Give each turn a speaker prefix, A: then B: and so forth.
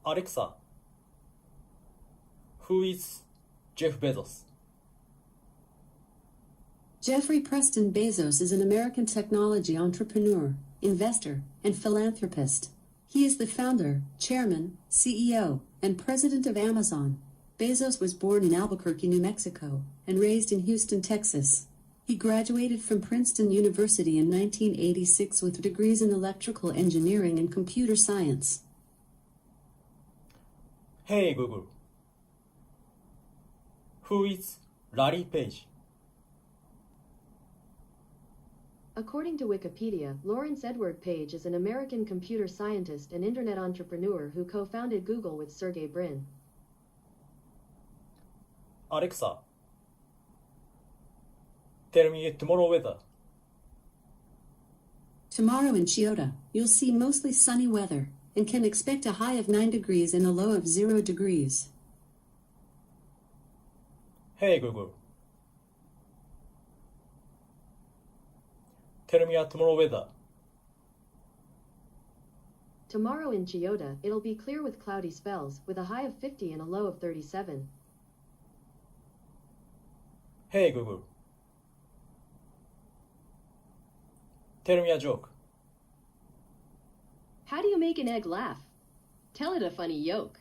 A: Alexa, who is Jeff Bezos?
B: Jeffrey Preston Bezos is an American technology entrepreneur, investor, and philanthropist. He is the founder, chairman, CEO, and president of Amazon. Bezos was born in Albuquerque, New Mexico, and raised in Houston, Texas. He graduated from Princeton University in 1986 with degrees in electrical engineering and computer science.
A: Hey Google, who is Larry Page?
C: According to Wikipedia, Lawrence Edward Page is an American computer scientist and internet entrepreneur who co-founded Google with Sergey Brin.
A: Alexa, tell me tomorrow weather.
B: Tomorrow in Qiita, you'll see mostly sunny weather and can expect a high of 9 degrees and a low of 0 degrees.
A: Hey Google, tell me tomorrow weather.
C: Tomorrow in Qiita, it'll be clear with cloudy spells, with a high of 50 and a low of 37.
A: Hey Google, tell me a joke.
C: How do you make an egg laugh? Tell it a funny yolk.